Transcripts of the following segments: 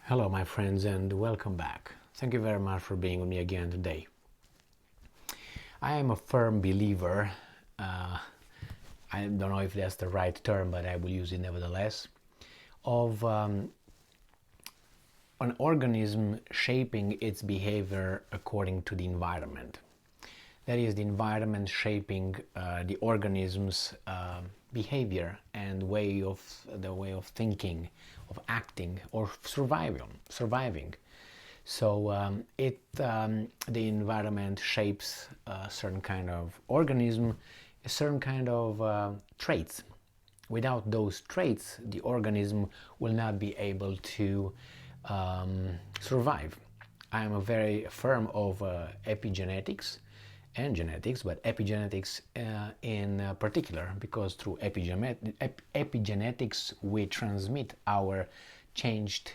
Hello, my friends, and welcome back. Thank you very much for being with me again today. I am a firm believer, I don't know if that's the right term, but I will use it nevertheless, of an organism shaping its behavior according to the environment. That is, the environment shaping the organism's behavior and the way of thinking, of acting, or surviving. So the environment shapes a certain kind of organism, a certain kind of traits. Without those traits, the organism will not be able to survive. I am a very firm of epigenetics and genetics, but epigenetics in particular, because through epigenetics we transmit our changed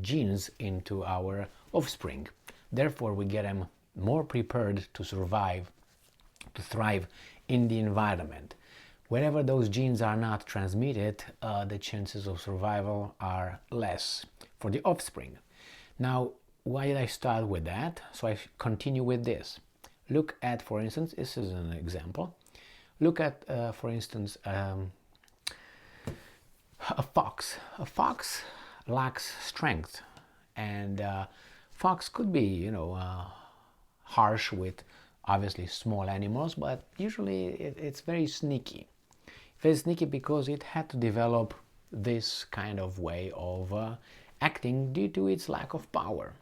genes into our offspring. Therefore, we get them more prepared to survive, to thrive in the environment. Whenever those genes are not transmitted, the chances of survival are less for the offspring. Now, why did I start with that? So I continue with this. Look at, for instance, this is an example. Look at, for instance, a fox. A fox lacks strength, and fox could be, harsh with obviously small animals, but usually it's very sneaky. Very sneaky because it had to develop this kind of way of acting due to its lack of power.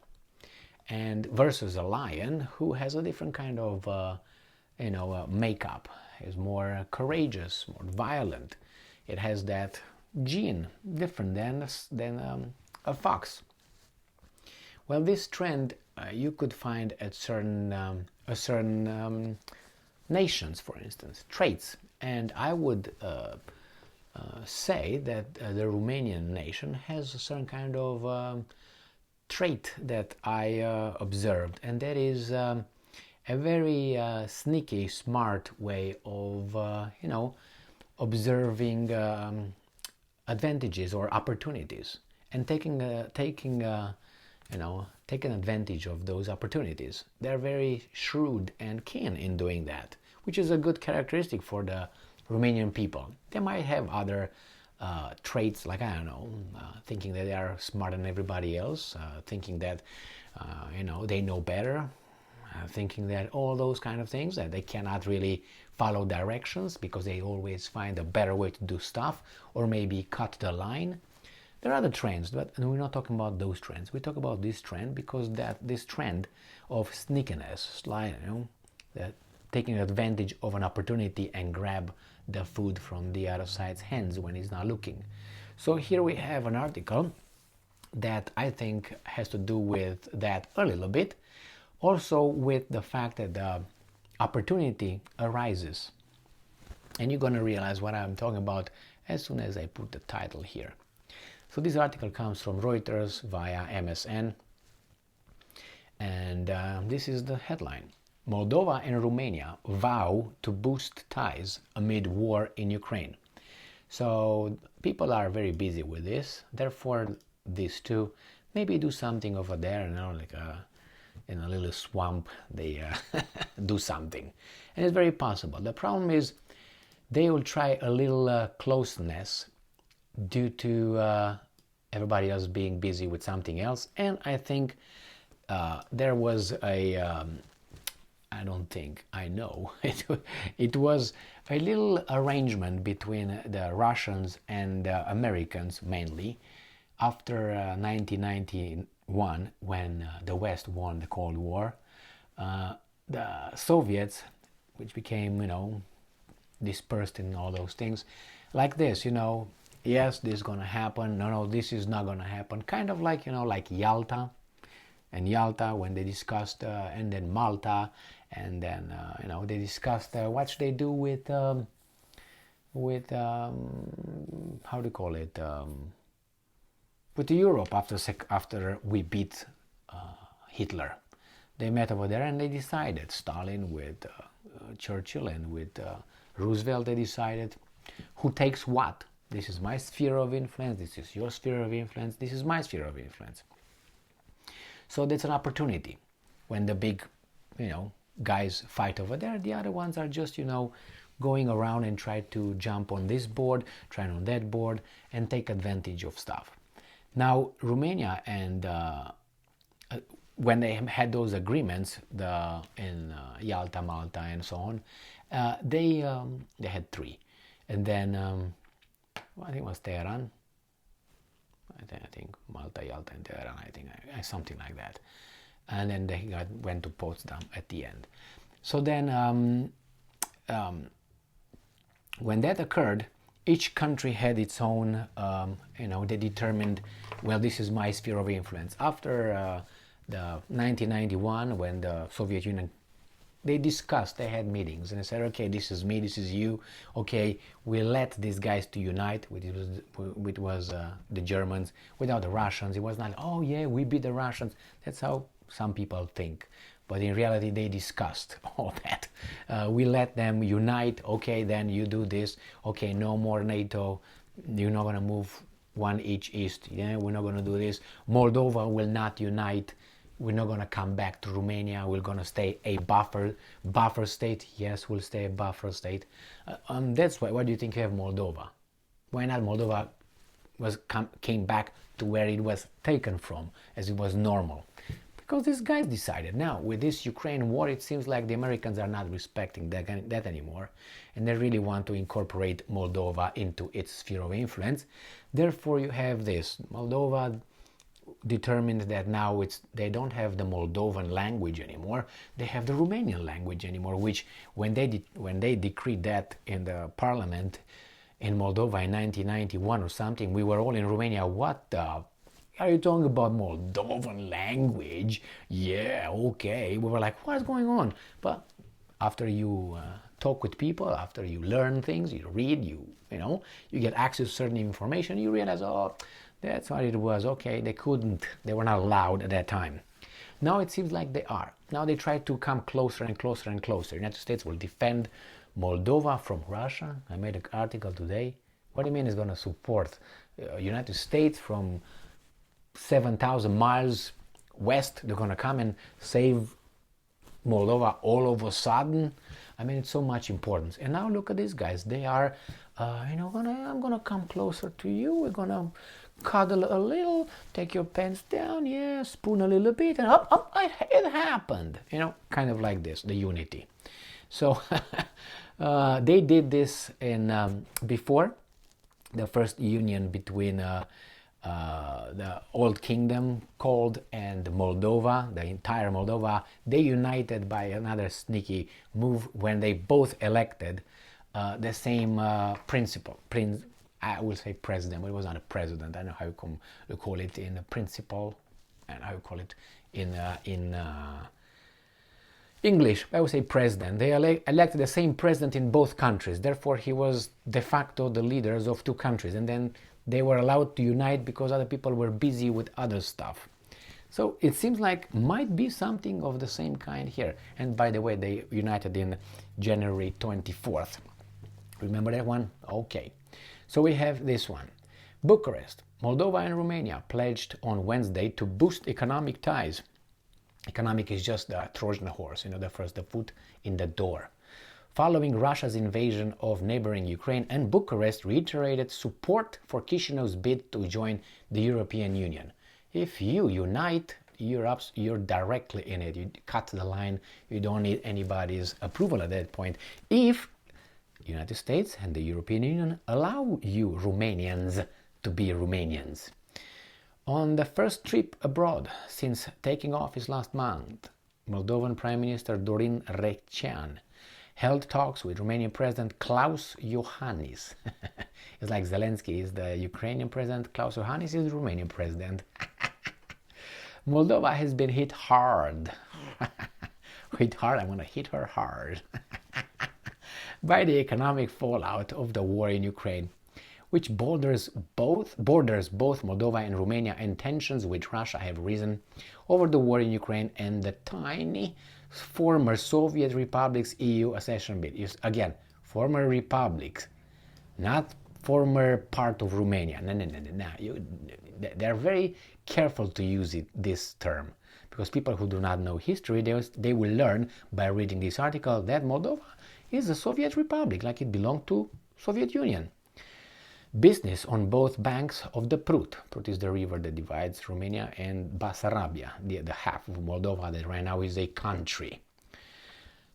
And versus a lion who has a different kind of makeup, is more courageous, more violent. It has that gene different than a fox. Well, this trend you could find at certain nations, for instance, traits. And I would say that the Romanian nation has a certain kind of trait that I observed, and that is a very sneaky, smart way of observing advantages or opportunities and taking advantage of those opportunities. They're very shrewd and keen in doing that, which is a good characteristic for the Romanian people. They might have other traits, like, I don't know, thinking that they are smarter than everybody else, thinking that they know better, thinking that all those kind of things, that they cannot really follow directions because they always find a better way to do stuff, or maybe cut the line. There are other trends, but we're not talking about those trends. We talk about this trend because this trend of sneakiness, that taking advantage of an opportunity and grab the food from the other side's hands when he's not looking. So here we have an article that I think has to do with that a little bit. Also with the fact that the opportunity arises. And you're going to realize what I'm talking about as soon as I put the title here. So this article comes from Reuters via MSN. And this is the headline. Moldova and Romania vow to boost ties amid war in Ukraine. So people are very busy with this. Therefore, these two maybe do something over there, like in a little swamp, they do something. And it's very possible. The problem is they will try a little closeness due to everybody else being busy with something else. And I think there was I don't think, I know, it was a little arrangement between the Russians and Americans mainly after 1991, when the West won the Cold War. The Soviets, which became, dispersed in all those things, like this, yes, this is going to happen, no, this is not going to happen, kind of like, like Yalta. And Yalta, when they discussed, and then Malta, and then they discussed what should they do with how do you call it, with Europe after we beat Hitler. They met over there and they decided, Stalin with Churchill and with Roosevelt, they decided who takes what This is my sphere of influence. This is your sphere of influence. This is my sphere of influence. So that's an opportunity. When the big, guys fight over there, the other ones are just, going around and try to jump on this board, try on that board, and take advantage of stuff. Now, Romania and when they had those agreements in Yalta, Malta, and so on, they had three, and then I think it was Tehran. I think Malta, Yalta, and Tehran. I think something like that, and then they went to Potsdam at the end. So then, when that occurred, each country had its own. They determined, well, this is my sphere of influence. After the 1991, when the Soviet Union, they discussed, they had meetings, and they said, okay, this is me, this is you, okay, we let these guys to unite, which was the Germans, without the Russians. It was not, oh yeah, we beat the Russians. That's how some people think. But in reality, they discussed all that. We let them unite, okay, then you do this, okay, no more NATO, you're not gonna move one inch east, yeah, we're not gonna do this. Moldova will not unite. We're not going to come back to Romania. We're going to stay a buffer state. Yes, we'll stay a buffer state. That's why. What do you think of Moldova? Why not Moldova came back to where it was taken from, as it was normal? Because these guys decided. Now, with this Ukraine war, it seems like the Americans are not respecting that anymore, and they really want to incorporate Moldova into its sphere of influence. Therefore, you have this. Moldova determined that now they don't have the Moldovan language anymore, they have the Romanian language anymore, which when they decreed that in the parliament in Moldova in 1991 or something, we were all in Romania, what the are you talking about Moldovan language? Yeah, okay. We were like, what's going on? But after you talk with people, after you learn things, you read, you get access to certain information, you realize, oh, that's what it was. Okay, they were not allowed at that time. Now it seems like they are. Now they try to come closer and closer and closer. The United States will defend Moldova from Russia. I made an article today. What do you mean it's going to support United States from 7,000 miles west? They're going to come and save Moldova all of a sudden? I mean, it's so much importance. And now look at these guys. They are, I'm going to come closer to you. We're going to cuddle a little, take your pants down, yeah, spoon a little bit, and up, it happened. Kind of like this, the unity. So they did this in before the first union between the old kingdom called and Moldova, the entire Moldova. They united by another sneaky move when they both elected the same principal. I will say president, but it was not a president. I don't know how you call it in principle, and how you call it in English. I would say president. They elected the same president in both countries. Therefore, he was de facto the leaders of two countries. And then they were allowed to unite because other people were busy with other stuff. So it seems like might be something of the same kind here. And by the way, they united in January 24th. Remember that one? Okay. So we have this one. Bucharest, Moldova and Romania pledged on Wednesday to boost economic ties. Economic is just the Trojan horse, the foot in the door. Following Russia's invasion of neighboring Ukraine, and Bucharest reiterated support for Chisinau's bid to join the European Union. If you unite, you're directly in it. You cut the line. You don't need anybody's approval at that point. If United States and the European Union allow you Romanians to be Romanians. On the first trip abroad since taking office last month, Moldovan Prime Minister Dorin Recean held talks with Romanian President Klaus Iohannis. It's like Zelensky is the Ukrainian president, Klaus Iohannis is the Romanian president. Moldova has been hit hard. Hit hard? I'm going to hit her hard. By the economic fallout of the war in Ukraine, which borders both Moldova and Romania, and tensions with Russia have risen over the war in Ukraine and the tiny former Soviet republics EU accession bid. Again, former republics, not former part of Romania. No, no, no, no, no. They're very careful to use this term, because people who do not know history, they will learn by reading this article that Moldova is a Soviet republic, like it belonged to Soviet Union. Business on both banks of the Prut. Prut is the river that divides Romania and Basarabia, the half of Moldova that right now is a country.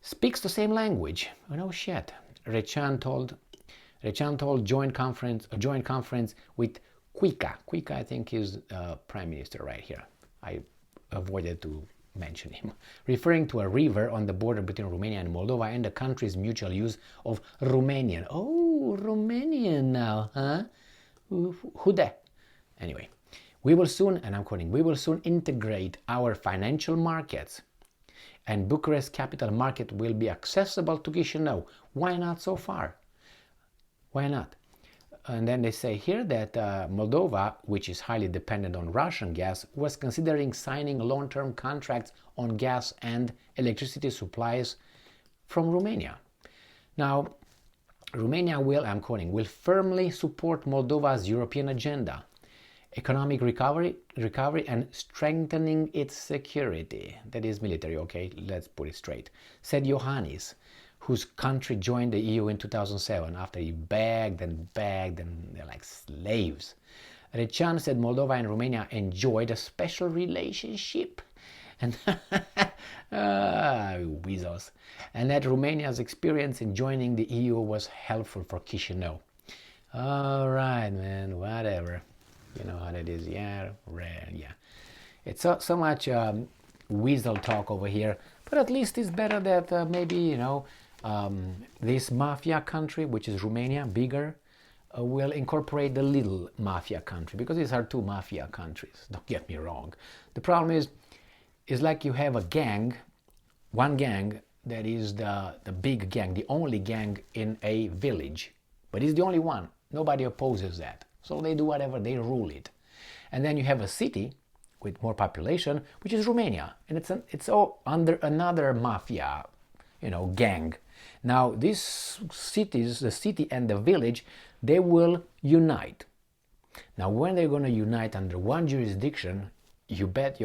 Speaks the same language. Oh no shit. Recean told joint conference with Cuica. Cuica, I think, is prime minister right here. I avoided to mention him, referring to a river on the border between Romania and Moldova and the country's mutual use of Romanian. Oh, Romanian now, huh? Who that? Anyway, we will soon, and I'm quoting, we will soon integrate our financial markets, and Bucharest capital market will be accessible to Chisinau. Why not so far? Why not? And then they say here that Moldova, which is highly dependent on Russian gas, was considering signing long-term contracts on gas and electricity supplies from Romania. Now, Romania will, I'm quoting, will firmly support Moldova's European agenda, economic recovery and strengthening its security. That is military, okay? Let's put it straight. Said Iohannis, whose country joined the EU in 2007 after he begged and they're like slaves. Recean said Moldova and Romania enjoyed a special relationship, and weasels, and that Romania's experience in joining the EU was helpful for Chisinau. All right, man, whatever. You know how that is, yeah. It's so much weasel talk over here, but at least it's better that maybe, you know, this mafia country, which is Romania, bigger, will incorporate the little mafia country, because these are two mafia countries, don't get me wrong. The problem is like you have a gang, one gang that is the big gang, the only gang in a village, but it's the only one. Nobody opposes that. So they do whatever, they rule it. And then you have a city with more population, which is Romania, and it's all under another mafia, you know, gang. Now these cities, the city and the village, they will unite. Now when they're going to unite under one jurisdiction, you bet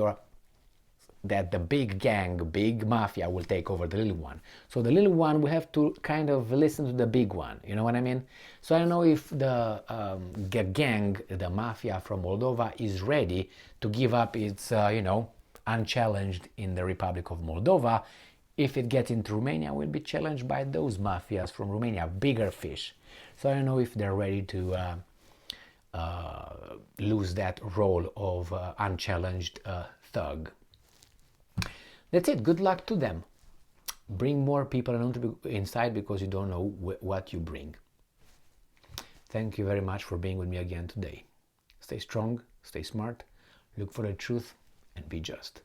that the big gang, big mafia will take over the little one. So the little one will have to kind of listen to the big one, you know what I mean? So I don't know if the gang, the mafia from Moldova is ready to give up its, you know, unchallenged in the Republic of Moldova. If it gets into Romania, will be challenged by those mafias from Romania, bigger fish. So I don't know if they're ready to lose that role of unchallenged thug. That's it. Good luck to them. Bring more people inside, because you don't know what you bring. Thank you very much for being with me again today. Stay strong, stay smart, look for the truth, and be just.